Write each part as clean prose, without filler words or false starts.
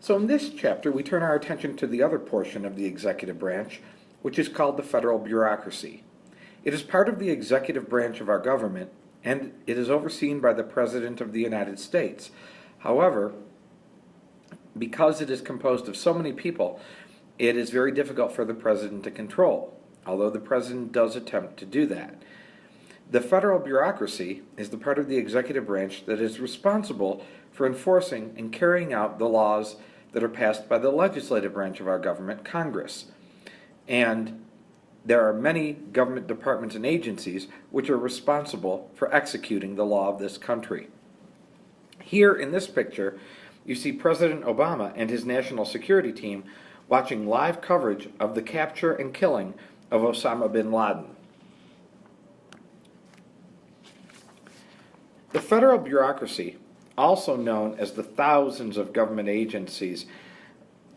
So in this chapter, we turn our attention to the other portion of the executive branch, which is called the federal bureaucracy. It is part of the executive branch of our government, and it is overseen by the President of the United States. However, because it is composed of so many people, it is very difficult for the President to control, although the President does attempt to do that. The federal bureaucracy is the part of the executive branch that is responsible for enforcing and carrying out the laws that are passed by the legislative branch of our government, Congress. And there are many government departments and agencies which are responsible for executing the law of this country. Here in this picture, you see President Obama and his national security team watching live coverage of the capture and killing of Osama bin Laden. The federal bureaucracy, also known as the thousands of government agencies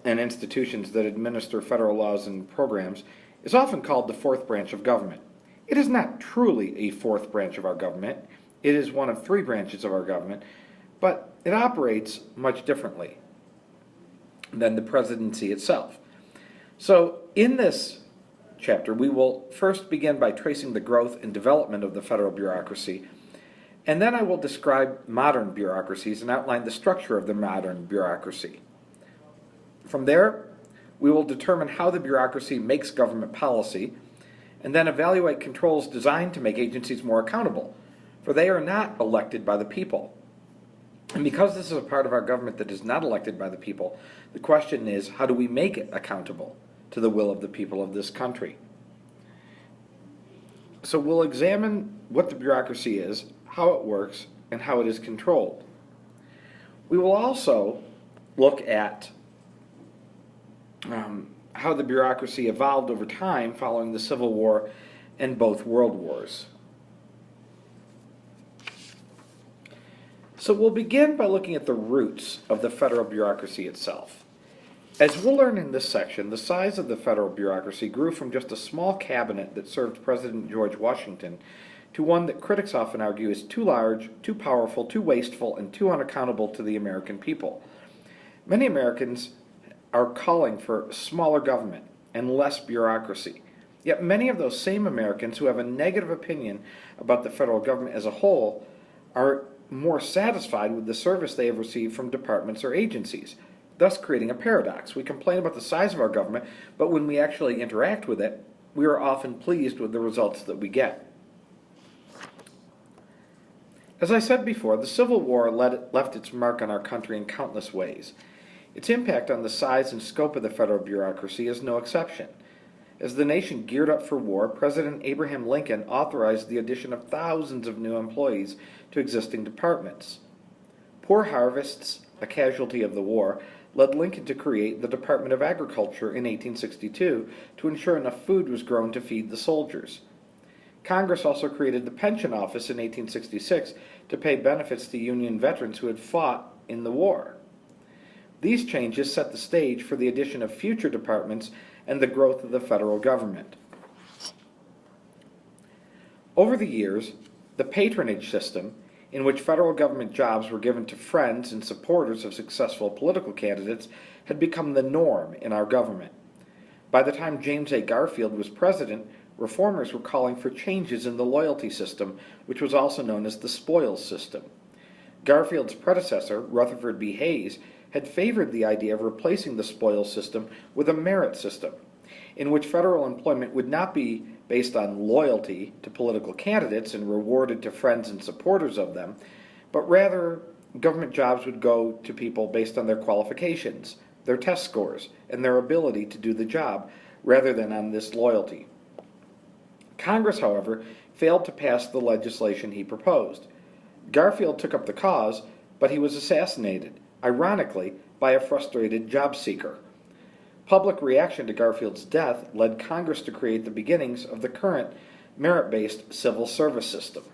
and institutions that administer federal laws and programs, is often called the fourth branch of government. It is not truly a fourth branch of our government. It is one of three branches of our government, but it operates much differently than the presidency itself. So in this chapter, we will first begin by tracing the growth and development of the federal bureaucracy, and then I will describe modern bureaucracies and outline the structure of the modern bureaucracy. From there, we will determine how the bureaucracy makes government policy, and then evaluate controls designed to make agencies more accountable, for they are not elected by the people. And because this is a part of our government that is not elected by the people, the question is, how do we make it accountable to the will of the people of this country? So we'll examine what the bureaucracy is, how it works, and how it is controlled. We will also look at how the bureaucracy evolved over time following the Civil War and both World Wars. So we'll begin by looking at the roots of the federal bureaucracy itself. As we'll learn in this section, the size of the federal bureaucracy grew from just a small cabinet that served President George Washington to one that critics often argue is too large, too powerful, too wasteful, and too unaccountable to the American people. Many Americans are calling for smaller government and less bureaucracy. Yet many of those same Americans who have a negative opinion about the federal government as a whole are more satisfied with the service they have received from departments or agencies, thus creating a paradox. We complain about the size of our government, but when we actually interact with it, we are often pleased with the results that we get. As I said before, the Civil War left its mark on our country in countless ways. Its impact on the size and scope of the federal bureaucracy is no exception. As the nation geared up for war, President Abraham Lincoln authorized the addition of thousands of new employees to existing departments. Poor harvests, a casualty of the war, led Lincoln to create the Department of Agriculture in 1862 to ensure enough food was grown to feed the soldiers. Congress also created the Pension Office in 1866 to pay benefits to Union veterans who had fought in the war. These changes set the stage for the addition of future departments and the growth of the federal government. Over the years, the patronage system, in which federal government jobs were given to friends and supporters of successful political candidates, had become the norm in our government. By the time James A. Garfield was president, reformers were calling for changes in the loyalty system, which was also known as the spoils system. Garfield's predecessor, Rutherford B. Hayes, had favored the idea of replacing the spoils system with a merit system, in which federal employment would not be based on loyalty to political candidates and rewarded to friends and supporters of them, but rather government jobs would go to people based on their qualifications, their test scores, and their ability to do the job, rather than on this loyalty. Congress, however, failed to pass the legislation he proposed. Garfield took up the cause, but he was assassinated, ironically, by a frustrated job seeker. Public reaction to Garfield's death led Congress to create the beginnings of the current merit-based civil service system.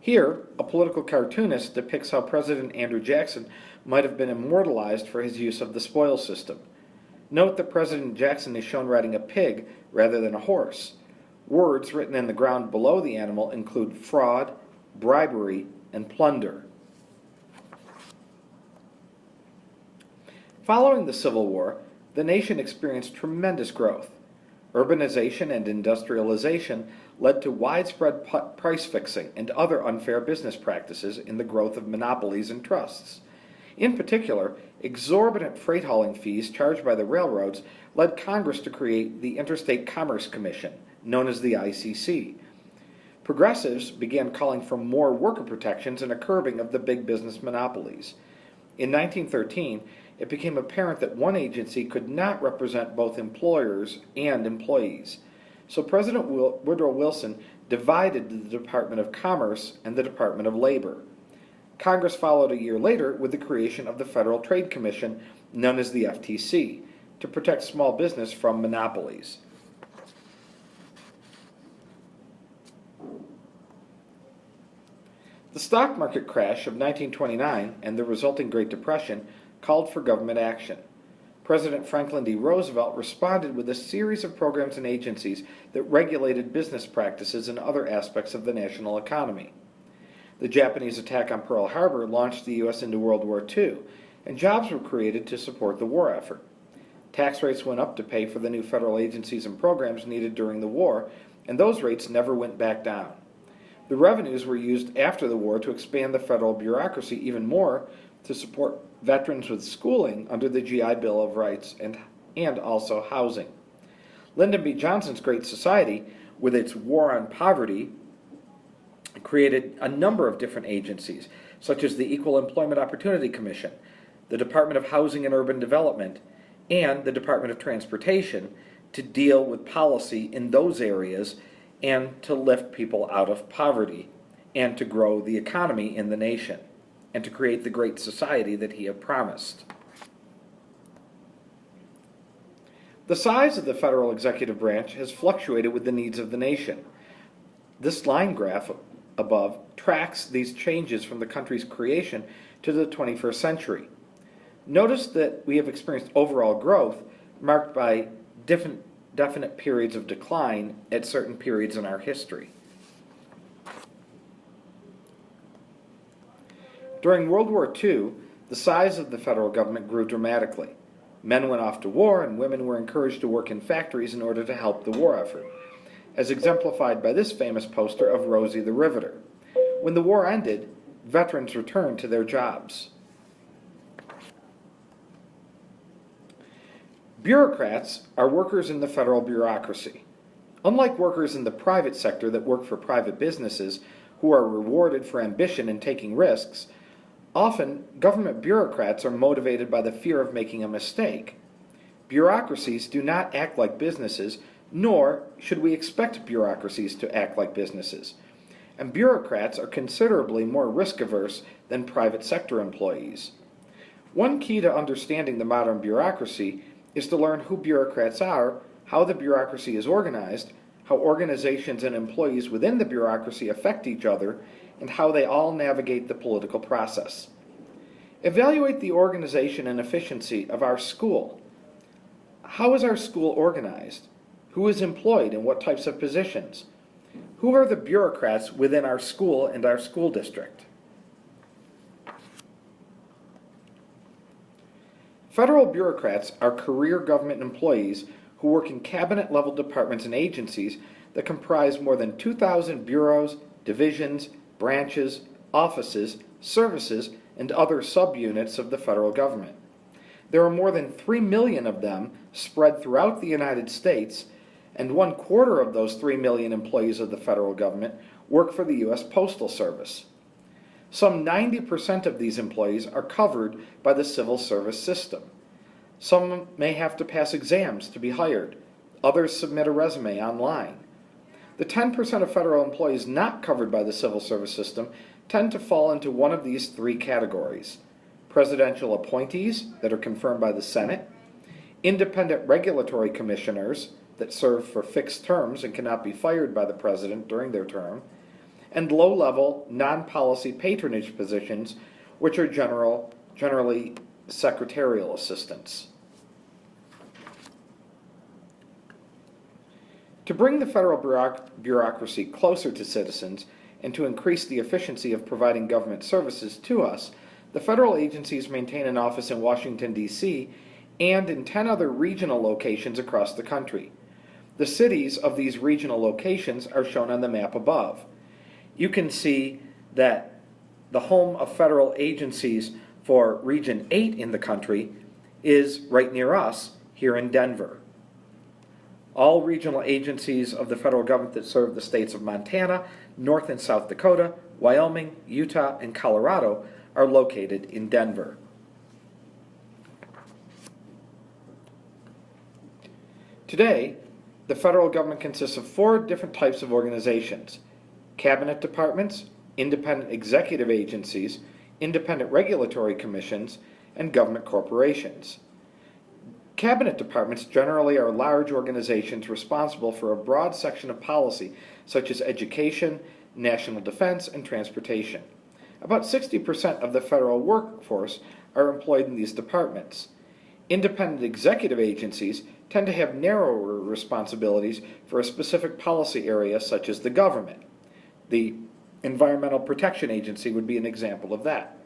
Here, a political cartoonist depicts how President Andrew Jackson might have been immortalized for his use of the spoils system. Note that President Jackson is shown riding a pig rather than a horse. Words written in the ground below the animal include fraud, bribery, and plunder. Following the Civil War, the nation experienced tremendous growth. Urbanization and industrialization led to widespread price fixing and other unfair business practices in the growth of monopolies and trusts. In particular, exorbitant freight hauling fees charged by the railroads led Congress to create the Interstate Commerce Commission, known as the ICC. Progressives began calling for more worker protections and a curbing of the big business monopolies. In 1913, it became apparent that one agency could not represent both employers and employees. So President Woodrow Wilson divided the Department of Commerce and the Department of Labor. Congress followed a year later with the creation of the Federal Trade Commission, known as the FTC, to protect small business from monopolies. The stock market crash of 1929 and the resulting Great Depression called for government action. President Franklin D. Roosevelt responded with a series of programs and agencies that regulated business practices and other aspects of the national economy. The Japanese attack on Pearl Harbor launched the U.S. into World War II, and jobs were created to support the war effort. Tax rates went up to pay for the new federal agencies and programs needed during the war, and those rates never went back down. The revenues were used after the war to expand the federal bureaucracy even more to support veterans with schooling under the GI Bill of Rights and also housing. Lyndon B. Johnson's Great Society, with its war on poverty, created a number of different agencies, such as the Equal Employment Opportunity Commission, the Department of Housing and Urban Development, and the Department of Transportation, to deal with policy in those areas and to lift people out of poverty and to grow the economy in the nation and to create the great society that he had promised. The size of the federal executive branch has fluctuated with the needs of the nation. This line graph above tracks these changes from the country's creation to the 21st century. Notice that we have experienced overall growth marked by definite periods of decline at certain periods in our history. During World War II, the size of the federal government grew dramatically. Men went off to war and women were encouraged to work in factories in order to help the war effort, as exemplified by this famous poster of Rosie the Riveter. When the war ended, veterans returned to their jobs. Bureaucrats are workers in the federal bureaucracy. Unlike workers in the private sector that work for private businesses who are rewarded for ambition and taking risks, often government bureaucrats are motivated by the fear of making a mistake. Bureaucracies do not act like businesses, nor should we expect bureaucracies to act like businesses. And bureaucrats are considerably more risk-averse than private sector employees. One key to understanding the modern bureaucracy is to learn who bureaucrats are, how the bureaucracy is organized, how organizations and employees within the bureaucracy affect each other, and how they all navigate the political process. Evaluate the organization and efficiency of our school. How is our school organized? Who is employed in what types of positions? Who are the bureaucrats within our school and our school district? Federal bureaucrats are career government employees who work in cabinet-level departments and agencies that comprise more than 2,000 bureaus, divisions, branches, offices, services, and other subunits of the federal government. There are more than 3 million of them spread throughout the United States, and 1/4 of those 3 million employees of the federal government work for the U.S. Postal Service. Some 90% of these employees are covered by the civil service system. Some may have to pass exams to be hired. Others submit a resume online. The 10% of federal employees not covered by the civil service system tend to fall into one of these three categories: presidential appointees that are confirmed by the Senate, independent regulatory commissioners that serve for fixed terms and cannot be fired by the president during their term, and low-level, non-policy patronage positions, which are generally secretarial assistants. To bring the federal bureaucracy closer to citizens and to increase the efficiency of providing government services to us, The federal agencies maintain an office in Washington, D.C., and in 10 other regional locations across the country. The cities of these regional locations are shown on the map above. You can see that the home of federal agencies for Region 8 in the country is right near us, here in Denver. All regional agencies of the federal government that serve the states of Montana, North and South Dakota, Wyoming, Utah, and Colorado are located in Denver. Today, the federal government consists of 4 different types of organizations: cabinet departments, independent executive agencies, independent regulatory commissions, and government corporations. Cabinet departments generally are large organizations responsible for a broad section of policy, such as education, national defense, and transportation. About 60% of the federal workforce are employed in these departments. Independent executive agencies tend to have narrower responsibilities for a specific policy area, such as the government. The Environmental Protection Agency would be an example of that.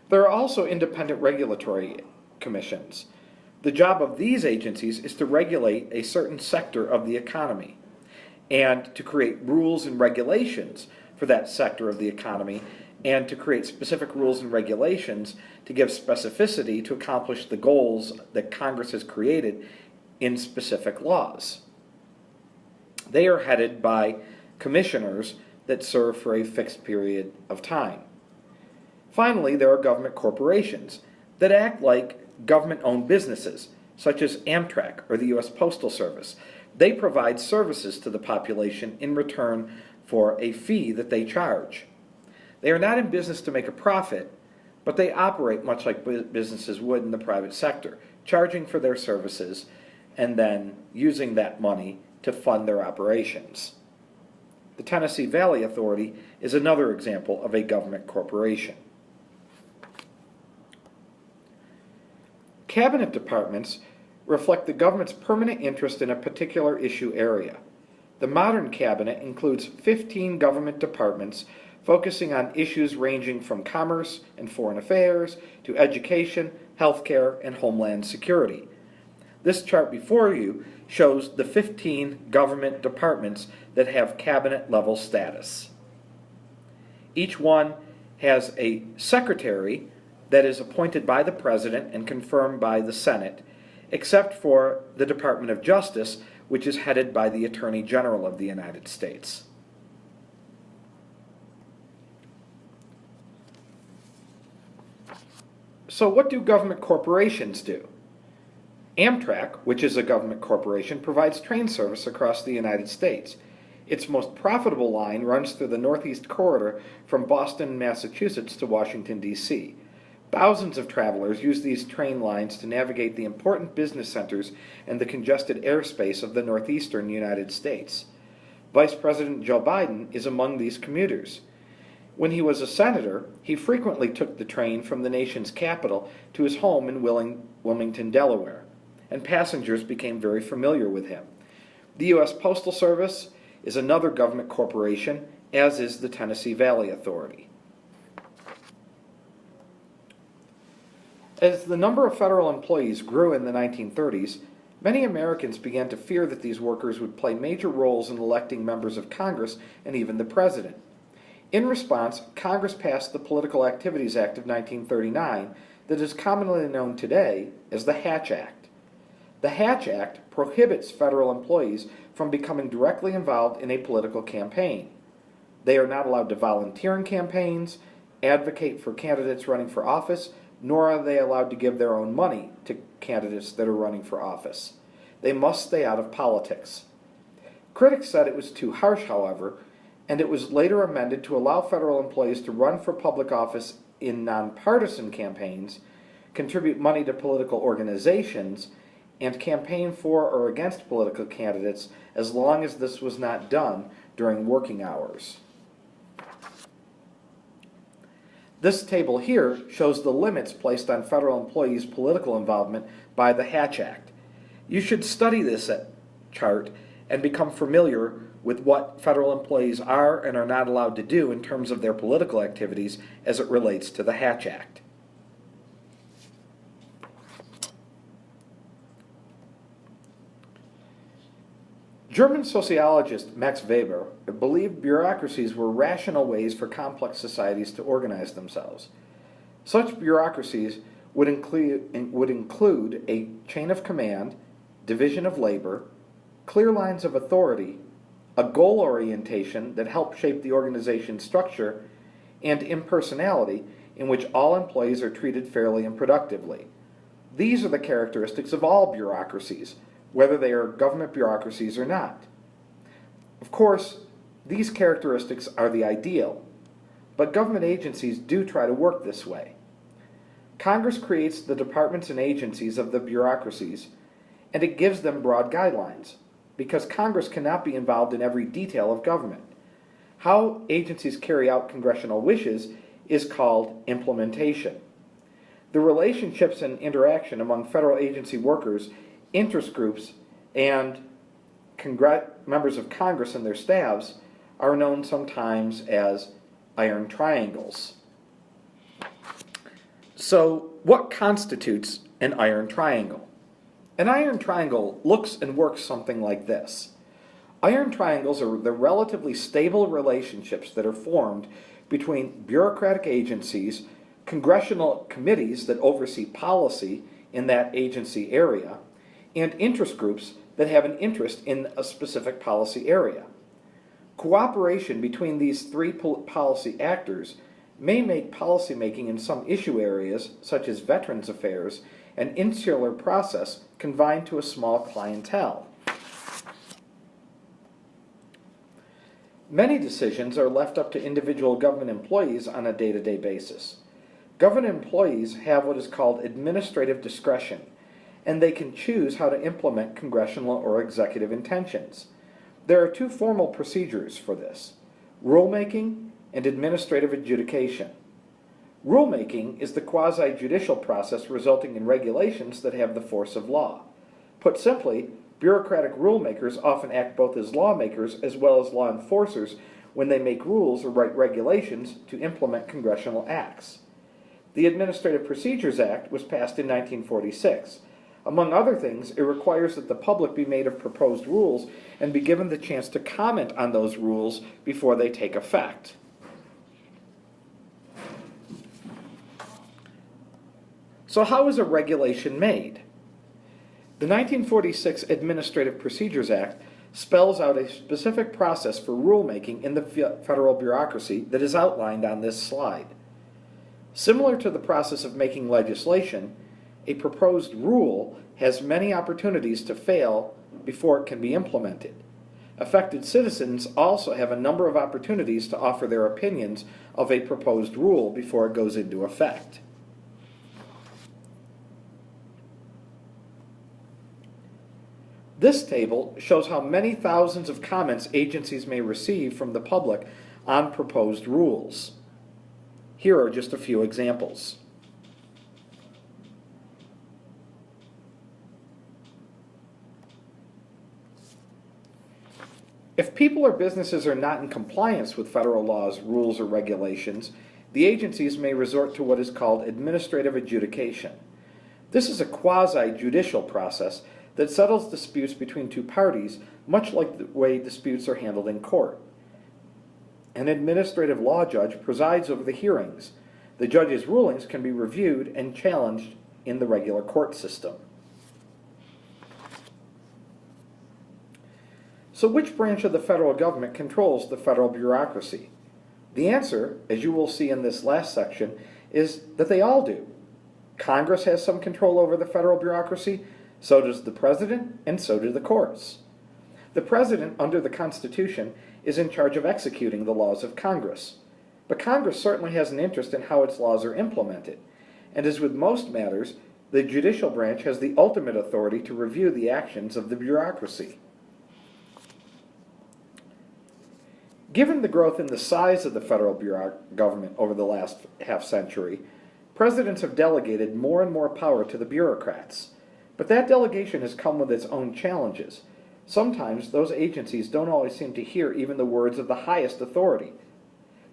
There are also independent regulatory commissions. The job of these agencies is to regulate a certain sector of the economy and to create rules and regulations for that sector of the economy, and to create specific rules and regulations to give specificity to accomplish the goals that Congress has created in specific laws. They are headed by commissioners that serve for a fixed period of time. Finally, there are government corporations that act like government-owned businesses, such as Amtrak or the U.S. Postal Service. They provide services to the population in return for a fee that they charge. They are not in business to make a profit, but they operate much like businesses would in the private sector, charging for their services and then using that money to fund their operations. The Tennessee Valley Authority is another example of a government corporation. Cabinet departments reflect the government's permanent interest in a particular issue area. The modern cabinet includes 15 government departments focusing on issues ranging from commerce and foreign affairs to education, healthcare, and homeland security. This chart before you shows the 15 government departments that have cabinet-level status. Each one has a secretary that is appointed by the President and confirmed by the Senate, except for the Department of Justice, which is headed by the Attorney General of the United States. So what do government corporations do? Amtrak, which is a government corporation, provides train service across the United States. Its most profitable line runs through the Northeast Corridor from Boston, Massachusetts to Washington, D.C. Thousands of travelers use these train lines to navigate the important business centers and the congested airspace of the northeastern United States. Vice President Joe Biden is among these commuters. When he was a senator, he frequently took the train from the nation's capital to his home in Wilmington, Delaware, and passengers became very familiar with him. The U.S. Postal Service is another government corporation, as is the Tennessee Valley Authority. As the number of federal employees grew in the 1930s, many Americans began to fear that these workers would play major roles in electing members of Congress and even the President. In response, Congress passed the Political Activities Act of 1939 that is commonly known today as the Hatch Act. The Hatch Act prohibits federal employees from becoming directly involved in a political campaign. They are not allowed to volunteer in campaigns, advocate for candidates running for office, nor are they allowed to give their own money to candidates that are running for office. They must stay out of politics. Critics said it was too harsh, however, and it was later amended to allow federal employees to run for public office in nonpartisan campaigns, contribute money to political organizations, and campaign for or against political candidates as long as this was not done during working hours. This table here shows the limits placed on federal employees' political involvement by the Hatch Act. You should study this chart and become familiar with what federal employees are and are not allowed to do in terms of their political activities as it relates to the Hatch Act. German sociologist Max Weber believed bureaucracies were rational ways for complex societies to organize themselves. Such bureaucracies would include a chain of command, division of labor, clear lines of authority, a goal orientation that helped shape the organization's structure, and impersonality in which all employees are treated fairly and productively. These are the characteristics of all bureaucracies, whether they are government bureaucracies or not. Of course, these characteristics are the ideal, but government agencies do try to work this way. Congress creates the departments and agencies of the bureaucracies, and it gives them broad guidelines, because Congress cannot be involved in every detail of government. How agencies carry out congressional wishes is called implementation. The relationships and interaction among federal agency workers, interest groups, and members of Congress and their staffs are known sometimes as iron triangles. So, what constitutes an iron triangle? An iron triangle looks and works something like this. Iron triangles are the relatively stable relationships that are formed between bureaucratic agencies, congressional committees that oversee policy in that agency area, and interest groups that have an interest in a specific policy area. Cooperation between these three policy actors may make policymaking in some issue areas, such as veterans affairs, an insular process confined to a small clientele. Many decisions are left up to individual government employees on a day-to-day basis. Government employees have what is called administrative discretion, and they can choose how to implement congressional or executive intentions. There are two formal procedures for this: rulemaking and administrative adjudication. Rulemaking is the quasi-judicial process resulting in regulations that have the force of law. Put simply, bureaucratic rulemakers often act both as lawmakers as well as law enforcers when they make rules or write regulations to implement congressional acts. The Administrative Procedures Act was passed in 1946. Among other things, it requires that the public be made of proposed rules and be given the chance to comment on those rules before they take effect. So how is a regulation made? The 1946 Administrative Procedures Act spells out a specific process for rulemaking in the federal bureaucracy that is outlined on this slide. Similar to the process of making legislation, a proposed rule has many opportunities to fail before it can be implemented. Affected citizens also have a number of opportunities to offer their opinions of a proposed rule before it goes into effect. This table shows how many thousands of comments agencies may receive from the public on proposed rules. Here are just a few examples. If people or businesses are not in compliance with federal laws, rules, or regulations, the agencies may resort to what is called administrative adjudication. This is a quasi-judicial process that settles disputes between two parties, much like the way disputes are handled in court. An administrative law judge presides over the hearings. The judge's rulings can be reviewed and challenged in the regular court system. So which branch of the federal government controls the federal bureaucracy? The answer, as you will see in this last section, is that they all do. Congress has some control over the federal bureaucracy, so does the President, and so do the courts. The President, under the Constitution, is in charge of executing the laws of Congress. But Congress certainly has an interest in how its laws are implemented, and as with most matters, the judicial branch has the ultimate authority to review the actions of the bureaucracy. Given the growth in the size of the federal government over the last half-century, presidents have delegated more and more power to the bureaucrats. But that delegation has come with its own challenges. Sometimes those agencies don't always seem to hear even the words of the highest authority.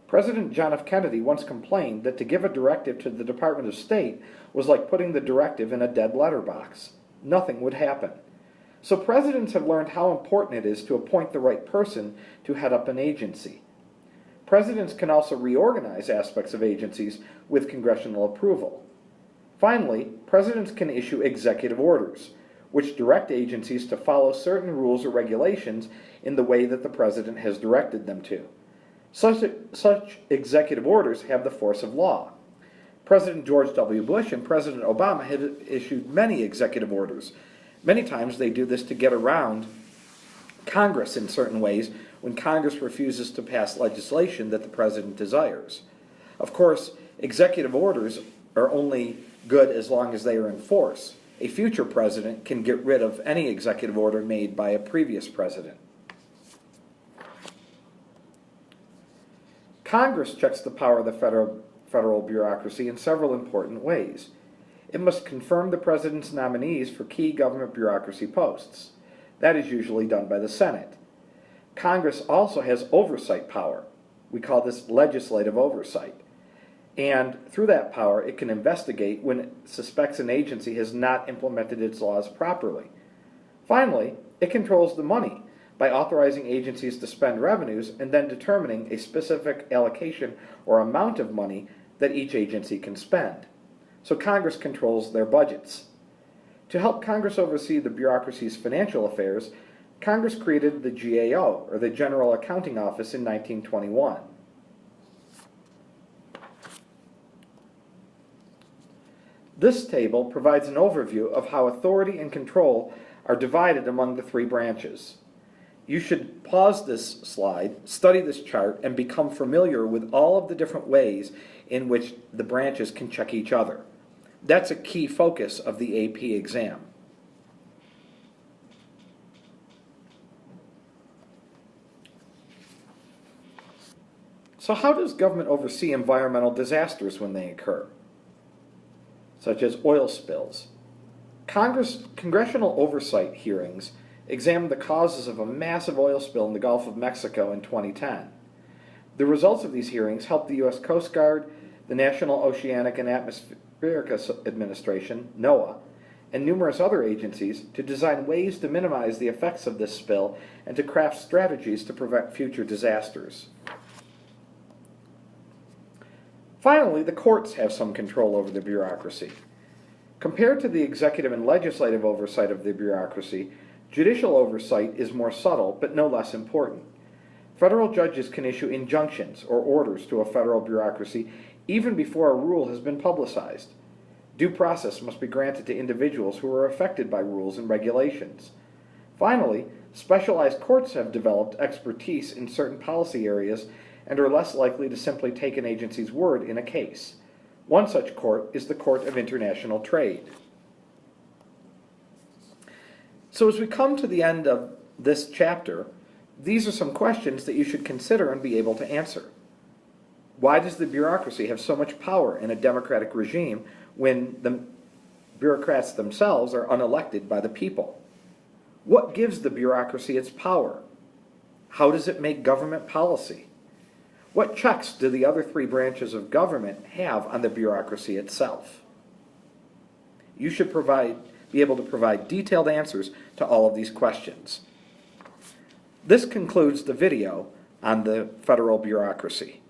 President John F. Kennedy once complained that to give a directive to the Department of State was like putting the directive in a dead letter box. Nothing would happen. So presidents have learned how important it is to appoint the right person to head up an agency. Presidents can also reorganize aspects of agencies with congressional approval. Finally, presidents can issue executive orders, which direct agencies to follow certain rules or regulations in the way that the president has directed them to. Such executive orders have the force of law. President George W. Bush and President Obama had issued many executive orders. Many times they do this to get around Congress in certain ways when Congress refuses to pass legislation that the president desires. Of course, executive orders are only good as long as they are in force. A future president can get rid of any executive order made by a previous president. Congress checks the power of the federal bureaucracy in several important ways. It must confirm the president's nominees for key government bureaucracy posts. That is usually done by the Senate. Congress also has oversight power. We call this legislative oversight. And through that power, it can investigate when it suspects an agency has not implemented its laws properly. Finally, it controls the money by authorizing agencies to spend revenues and then determining a specific allocation or amount of money that each agency can spend. So Congress controls their budgets. To help Congress oversee the bureaucracy's financial affairs, Congress created the GAO, or the General Accounting Office, in 1921. This table provides an overview of how authority and control are divided among the three branches. You should pause this slide, study this chart, and become familiar with all of the different ways in which the branches can check each other. That's a key focus of the AP exam. So how does government oversee environmental disasters when they occur, such as oil spills? Congressional oversight hearings examined the causes of a massive oil spill in the Gulf of Mexico in 2010. The results of these hearings helped the U.S. Coast Guard, the National Oceanic and Atmospheric Administration, NOAA, and numerous other agencies to design ways to minimize the effects of this spill and to craft strategies to prevent future disasters. Finally, the courts have some control over the bureaucracy. Compared to the executive and legislative oversight of the bureaucracy, judicial oversight is more subtle but no less important. Federal judges can issue injunctions or orders to a federal bureaucracy even before a rule has been publicized. Due process must be granted to individuals who are affected by rules and regulations. Finally, specialized courts have developed expertise in certain policy areas and are less likely to simply take an agency's word in a case. One such court is the Court of International Trade. So as we come to the end of this chapter, these are some questions that you should consider and be able to answer. Why does the bureaucracy have so much power in a democratic regime when the bureaucrats themselves are unelected by the people? What gives the bureaucracy its power? How does it make government policy? What checks do the other three branches of government have on the bureaucracy itself? You should be able to provide detailed answers to all of these questions. This concludes the video on the federal bureaucracy.